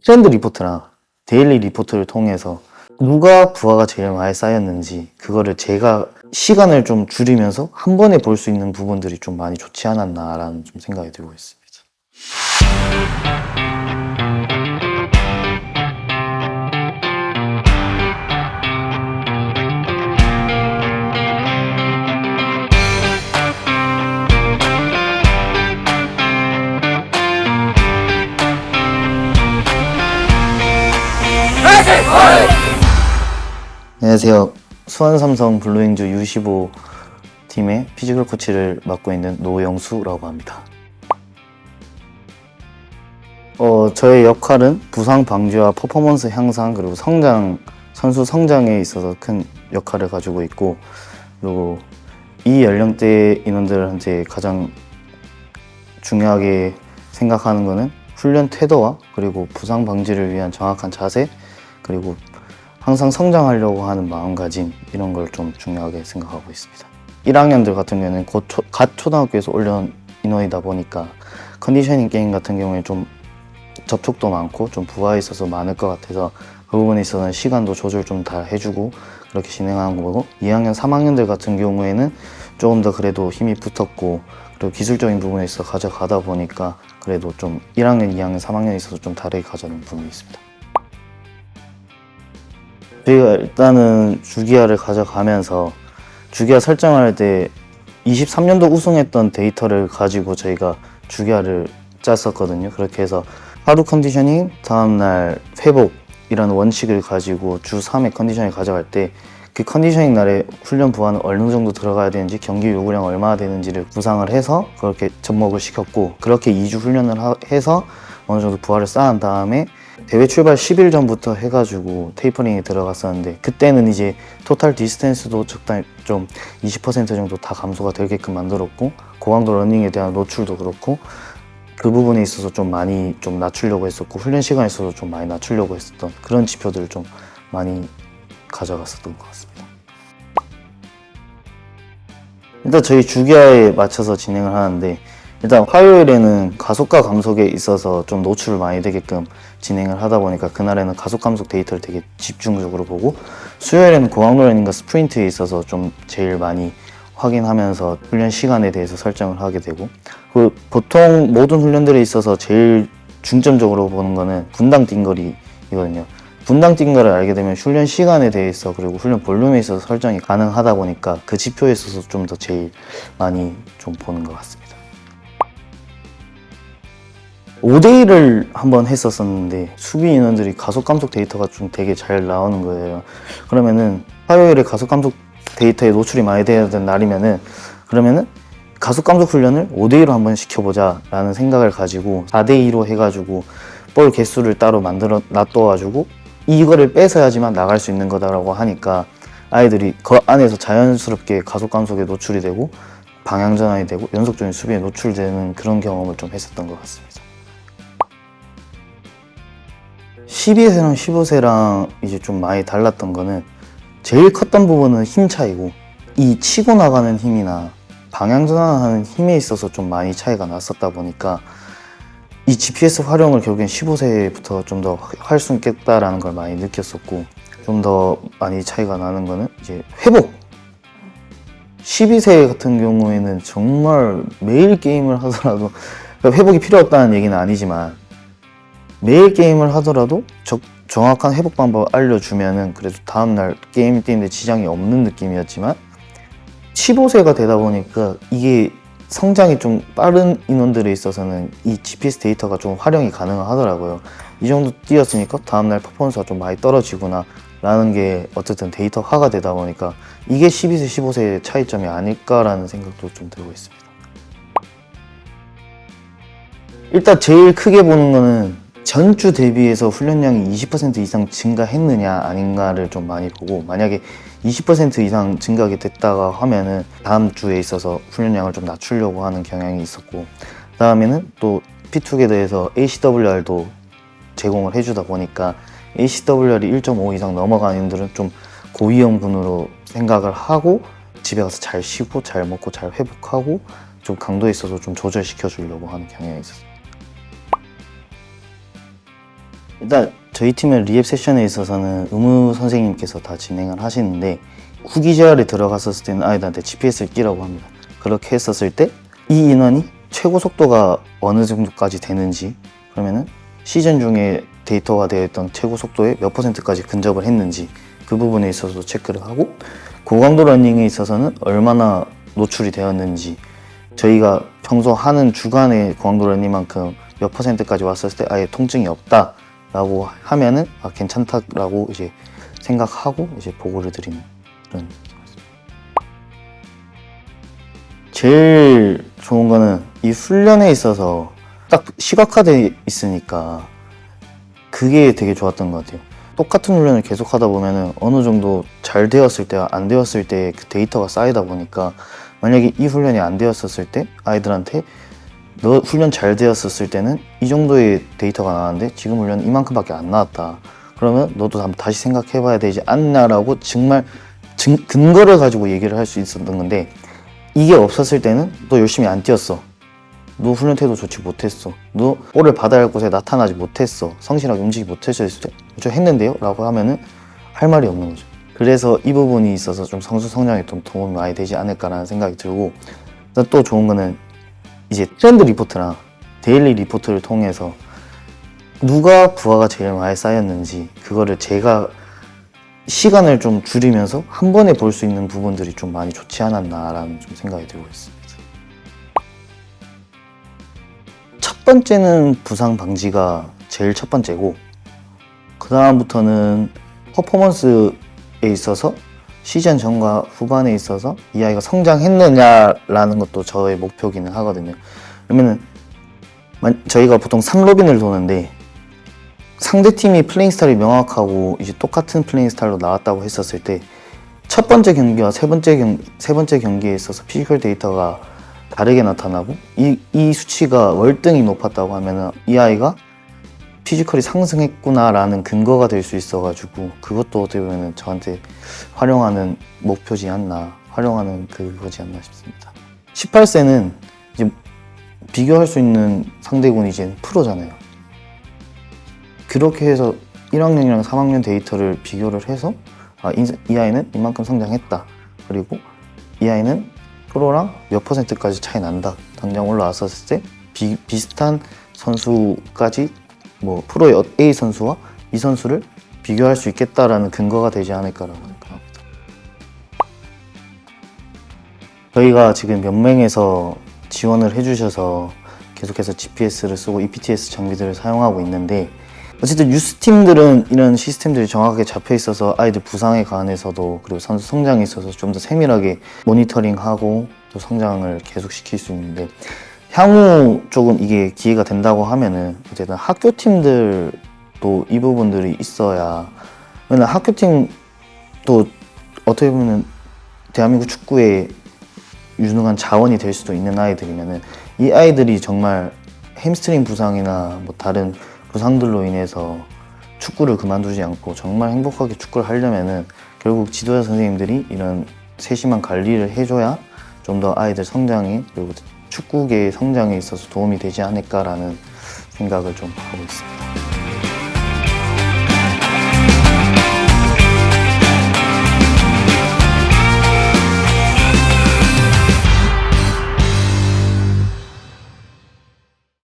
트렌드 리포트나 데일리 리포트를 통해서 누가 부하가 제일 많이 쌓였는지 그거를 제가 시간을 좀 줄이면서 한 번에 볼 수 있는 부분들이 좀 많이 좋지 않았나라는 좀 생각이 들고 있습니다. 안녕하세요. 수원삼성 블루윙즈 U15 팀의 피지컬 코치를 맡고 있는 노영수라고 합니다. 저의 역할은 부상 방지와 퍼포먼스 향상 그리고 선수 성장에 있어서 큰 역할을 가지고 있고, 그리고 이 연령대 인원들한테 가장 중요하게 생각하는 것은 훈련 태도와 그리고 부상 방지를 위한 정확한 자세, 그리고 항상 성장하려고 하는 마음가짐, 이런 걸 좀 중요하게 생각하고 있습니다. 1학년들 같은 경우에는 갓 초등학교에서 올려온 인원이다 보니까 컨디셔닝 게임 같은 경우에 좀 접촉도 많고 좀 부하에 있어서 많을 것 같아서 그 부분에 있어서는 시간도 조절 좀 다 해주고 그렇게 진행하는 거고, 2학년, 3학년들 같은 경우에는 조금 더 그래도 힘이 붙었고 그리고 기술적인 부분에 있어서 가져가다 보니까 그래도 좀 1학년, 2학년, 3학년에 있어서 좀 다르게 가져가는 부분이 있습니다. 저희가 일단은 주기화를 가져가면서 주기화 설정할 때 23년도 우승했던 데이터를 가지고 저희가 주기화를 짰었거든요. 그렇게 해서 하루 컨디셔닝, 다음날 회복이라는 원칙을 가지고 주 3회 컨디셔닝 가져갈 때 그 컨디셔닝 날에 훈련 부하는 어느 정도 들어가야 되는지, 경기 요구량 얼마나 되는지를 구상을 해서 그렇게 접목을 시켰고, 그렇게 2주 훈련을 해서 어느 정도 부하를 쌓은 다음에 대회 출발 10일 전부터 해가지고 테이퍼링에 들어갔었는데, 그때는 이제 토탈 디스턴스도 적당히 좀 20% 정도 다 감소가 되게끔 만들었고, 고강도 러닝에 대한 노출도 그렇고 그 부분에 있어서 좀 많이 좀 낮추려고 했었고, 훈련 시간에 있어서 좀 많이 낮추려고 했었던 그런 지표들을 좀 많이 가져갔었던 것 같습니다. 일단 저희 주기화에 맞춰서 진행을 하는데, 일단 화요일에는 가속과 감속에 있어서 좀 노출을 많이 되게끔 진행을 하다 보니까 그날에는 가속 감속 데이터를 되게 집중적으로 보고, 수요일에는 고강도 러닝과 스프린트에 있어서 좀 제일 많이 확인하면서 훈련 시간에 대해서 설정을 하게 되고, 그 보통 모든 훈련들에 있어서 제일 중점적으로 보는 거는 분당 뛴거리이거든요. 분당 뛴거를 알게 되면 훈련 시간에 대해서 그리고 훈련 볼륨에 있어서 설정이 가능하다 보니까 그 지표에 있어서 좀 더 제일 많이 좀 보는 것 같습니다. 5대1을 한번 했었었는데 수비 인원들이 가속 감속 데이터가 좀 되게 잘 나오는 거예요. 그러면은 화요일에 가속 감속 데이터에 노출이 많이 돼야 되는 날이면은, 그러면은 가속 감속 훈련을 5대2로 한번 시켜보자 라는 생각을 가지고 4대2로 해가지고 볼 개수를 따로 만들어 놔둬가지고 이거를 뺏어야지만 나갈 수 있는 거다라고 하니까 아이들이 그 안에서 자연스럽게 가속 감속에 노출이 되고 방향 전환이 되고 연속적인 수비에 노출되는 그런 경험을 좀 했었던 것 같습니다. 12세랑 15세랑 이제 좀 많이 달랐던 거는, 제일 컸던 부분은 힘 차이고, 이 치고 나가는 힘이나 방향 전환하는 힘에 있어서 좀 많이 차이가 났었다 보니까 이 GPS 활용을 결국엔 15세부터 좀 더 할 수 있겠다라는 걸 많이 느꼈었고, 좀 더 많이 차이가 나는 거는 이제 회복! 12세 같은 경우에는 정말 매일 게임을 하더라도, 회복이 필요 없다는 얘기는 아니지만 매일 게임을 하더라도 정확한 회복 방법을 알려주면은 그래도 다음날 게임 뛰는데 지장이 없는 느낌이었지만, 15세가 되다 보니까 이게 성장이 좀 빠른 인원들에 있어서는 이 GPS 데이터가 좀 활용이 가능하더라고요. 이 정도 뛰었으니까 다음날 퍼포먼스가 좀 많이 떨어지구나 라는 게 어쨌든 데이터화가 되다 보니까 이게 12세, 15세의 차이점이 아닐까라는 생각도 좀 들고 있습니다. 일단 제일 크게 보는 거는 전주 대비해서 훈련량이 20% 이상 증가했느냐 아닌가를 좀 많이 보고, 만약에 20% 이상 증가가 됐다가 하면은 다음 주에 있어서 훈련량을 좀 낮추려고 하는 경향이 있었고, 그 다음에는 또 P2게더에서 ACWR도 제공을 해주다 보니까 ACWR이 1.5 이상 넘어가는 분들은 좀 고위험군으로 생각을 하고 집에 가서 잘 쉬고 잘 먹고 잘 회복하고 좀 강도에 있어서 좀 조절시켜 주려고 하는 경향이 있었어요. 일단 저희 팀의 리앱 세션에 있어서는 의무 선생님께서 다 진행을 하시는데 후기 재활에 들어갔었을 때는 아이들한테 GPS를 끼라고 합니다. 그렇게 했었을 때 이 인원이 최고 속도가 어느 정도까지 되는지, 그러면은 시즌 중에 데이터가 되어 있던 최고 속도의 몇 %까지 근접을 했는지 그 부분에 있어서도 체크를 하고, 고강도 러닝에 있어서는 얼마나 노출이 되었는지, 저희가 평소 하는 주간의 고강도 러닝만큼 몇 %까지 왔었을 때 아예 통증이 없다라고 하면은 괜찮다라고 이제 생각하고 이제 보고를 드리는 그런. 제일 좋은 거는 이 훈련에 있어서 딱 시각화돼 있으니까 그게 되게 좋았던 것 같아요. 똑같은 훈련을 계속 하다 보면은 어느 정도 잘 되었을 때와 안 되었을 때 그 데이터가 쌓이다 보니까, 만약에 이 훈련이 안 되었었을 때 아이들한테 너 훈련 잘 되었었을 때는 이 정도의 데이터가 나왔는데 지금 훈련은 이만큼밖에 안 나왔다. 그러면 너도 한번 다시 생각해 봐야 되지 않나라고 정말 근거를 가지고 얘기를 할 수 있었던 건데, 이게 없었을 때는 너 열심히 안 뛰었어, 너 훈련 태도 좋지 못했어, 너 볼을 받아야 할 곳에 나타나지 못했어, 성실하게 움직이지 못했을 때 저 했는데요? 라고 하면은 할 말이 없는 거죠. 그래서 이 부분이 있어서 좀 선수 성장에 좀 도움이 많이 되지 않을까라는 생각이 들고, 또 좋은 거는 이제 트렌드 리포트랑 데일리 리포트를 통해서 누가 부하가 제일 많이 쌓였는지 그거를 제가 시간을 좀 줄이면서 한 번에 볼 수 있는 부분들이 좀 많이 좋지 않았나라는 좀 생각이 들고 있습니다. 첫 번째는 부상 방지가 제일 첫 번째고, 그 다음부터는 퍼포먼스에 있어서 시즌 전과 후반에 있어서 이 아이가 성장했느냐라는 것도 저의 목표기는 하거든요. 그러면은 저희가 보통 3로빈을 도는데 상대팀이 플레잉 스타일이 명확하고 이제 똑같은 플레잉 스타일로 나왔다고 했었을 때 첫 번째 경기와 세 번째 경기에 있어서 피지컬 데이터가 다르게 나타나고 이 수치가 월등히 높았다고 하면은 이 아이가 피지컬이 상승했구나라는 근거가 될 수 있어가지고, 그것도 어떻게 보면 저한테 활용하는 목표지 않나, 활용하는 그거지 않나 싶습니다. 18세는 이제 비교할 수 있는 상대군이 이제 프로잖아요. 그렇게 해서 1학년이랑 3학년 데이터를 비교를 해서 이 아이는 이만큼 성장했다, 그리고 이 아이는 프로랑 몇 %까지 차이 난다, 당장 올라왔었을 때 비슷한 선수까지 뭐 프로의 A 선수와 이 선수를 비교할 수 있겠다라는 근거가 되지 않을까라고 생각합니다. 저희가 지금 몇 명에서 지원을 해주셔서 계속해서 GPS를 쓰고 EPTS 장비들을 사용하고 있는데, 어쨌든 유스팀들은 이런 시스템들이 정확하게 잡혀 있어서 아이들 부상에 관해서도 그리고 선수 성장에 있어서 좀 더 세밀하게 모니터링하고 또 성장을 계속 시킬 수 있는데, 향후 조금 이게 기회가 된다고 하면은 어쨌든 학교팀들도 이 부분들이 있어야, 왜냐면 학교팀도 어떻게 보면 대한민국 축구의 유능한 자원이 될 수도 있는 아이들이면은, 이 아이들이 정말 햄스트링 부상이나 뭐 다른 부상들로 인해서 축구를 그만두지 않고 정말 행복하게 축구를 하려면은 결국 지도자 선생님들이 이런 세심한 관리를 해줘야 좀 더 아이들 성장에 그리고 축구계의 성장에 있어서 도움이 되지 않을까라는 생각을 좀 하고 있습니다.